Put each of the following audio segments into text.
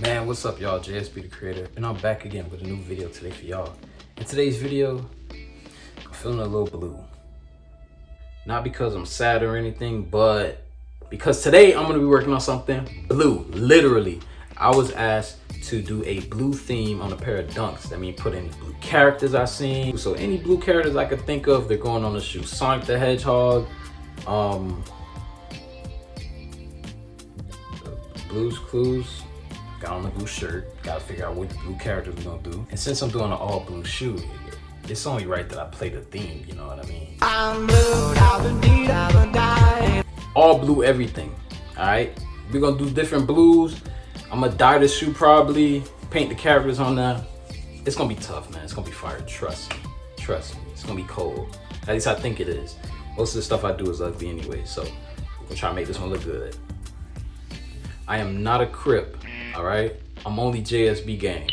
Man, what's up y'all? JSB the creator, and I'm back again with a new video today for y'all. In today's video, I'm feeling a little blue. Not because I'm sad or anything, but because today I'm gonna be working on something blue. Literally, I was asked to do a blue theme on a pair of dunks. That means put any blue characters I seen. So any blue characters I could think of, they're going on the shoe. Sonic the Hedgehog, Blue's Clues. Got on the blue shirt, gotta figure out what blue characters we're gonna do. And since I'm doing an all blue shoe, it's only right that I play the theme, you know what I mean? I'm blue, I've died. All blue everything, all right? We're gonna do different blues. I'm gonna dye the shoe probably, paint the characters on there. It's gonna be tough, man. It's gonna be fire, trust me. Trust me, it's gonna be cold. At least I think it is. Most of the stuff I do is ugly anyway, so we're gonna try to make this one look good. I am not a Crip. All right, I'm only JSB gang.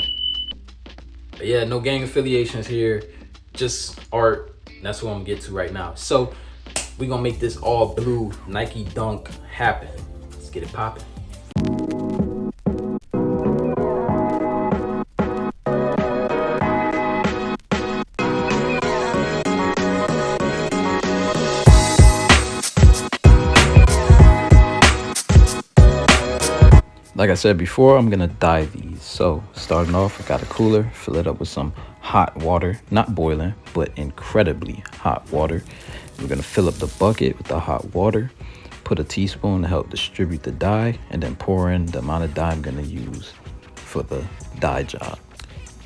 But yeah, no gang affiliations here, just art. That's what I'm gonna get to right now. So we're gonna make this all blue Nike dunk happen. Let's get it popping. Like I said before, I'm gonna dye these. So starting off, I got a cooler, fill it up with some hot water, not boiling, but incredibly hot water. We're gonna fill up the bucket with the hot water, put a teaspoon to help distribute the dye, and then pour in the amount of dye I'm gonna use for the dye job.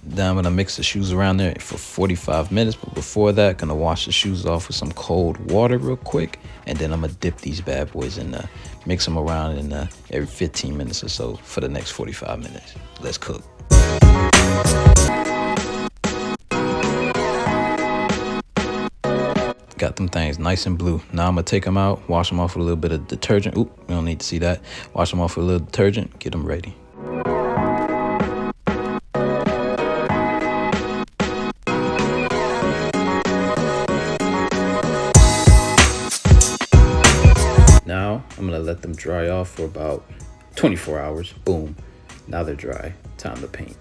Then I'm gonna mix the shoes around there for 45 minutes, but before that, gonna wash the shoes off with some cold water real quick, and then I'm gonna dip these bad boys in there, mix them around in every 15 minutes or so for the next 45 minutes. Let's cook. Got them things nice and blue. Now I'm gonna take them out, wash them off with a little bit of detergent. Oop, we don't need to see that. Wash them off with a little detergent, get them ready. Now I'm gonna let them dry off for about 24 hours. Boom, now they're dry, time to paint.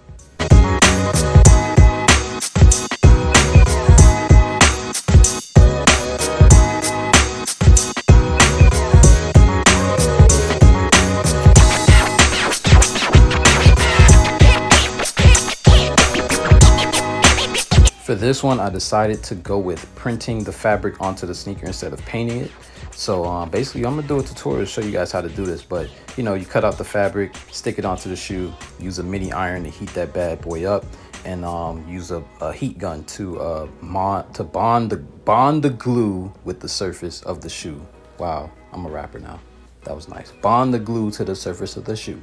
For this one, I decided to go with printing the fabric onto the sneaker instead of painting it. So basically, I'm gonna do a tutorial to show you guys how to do this. But you know, you cut out the fabric, stick it onto the shoe, use a mini iron to heat that bad boy up, and use a heat gun to bond the glue with the surface of the shoe. Wow, I'm a rapper now. That was nice. Bond the glue to the surface of the shoe.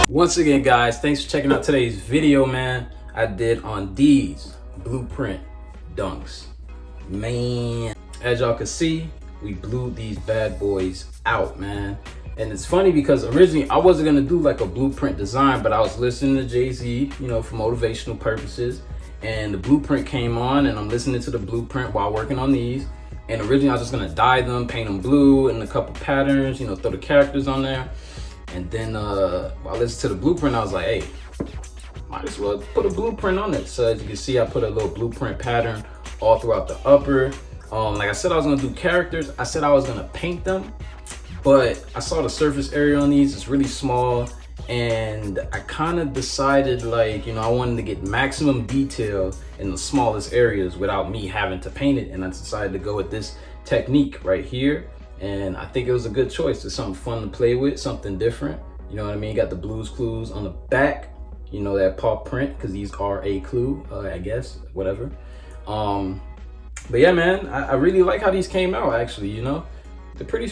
Once again, guys, thanks for checking out today's video, man. I did on these blueprint dunks. Man, as y'all can see, we blew these bad boys out, man. And it's funny because originally I wasn't gonna do like a blueprint design, but I was listening to Jay-Z, you know, for motivational purposes. And the blueprint came on and I'm listening to the blueprint while working on these. And originally I was just gonna dye them, paint them blue in a couple patterns, you know, throw the characters on there. And then while I listened to the blueprint, I was like, hey, might as well put a blueprint on it. So as you can see, I put a little blueprint pattern all throughout the upper. Like I said, I was gonna do characters. I said I was gonna paint them, but I saw the surface area on these, it's really small. And I kind of decided, like, you know, I wanted to get maximum detail in the smallest areas without me having to paint it. And I decided to go with this technique right here. And I think it was a good choice. It's something fun to play with, something different. You know what I mean? You got the Blues Clues on the back, you know, that paw print, because these are a clue, I guess, whatever. But yeah, man, I really like how these came out, actually, you know? They're pretty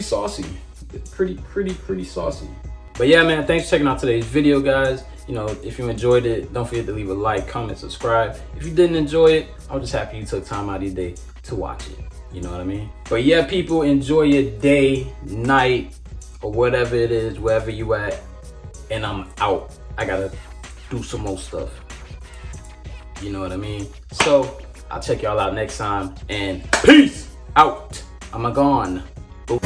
saucy. They're pretty saucy. But yeah, man, thanks for checking out today's video, guys. You know, if you enjoyed it, don't forget to leave a like, comment, subscribe. If you didn't enjoy it, I'm just happy you took time out of your day to watch it. You know what I mean? But yeah, people, enjoy your day, night, or whatever it is, wherever you at. And I'm out. I gotta do some more stuff. You know what I mean? So I'll check y'all out next time, and peace out. I'm gone. Boom.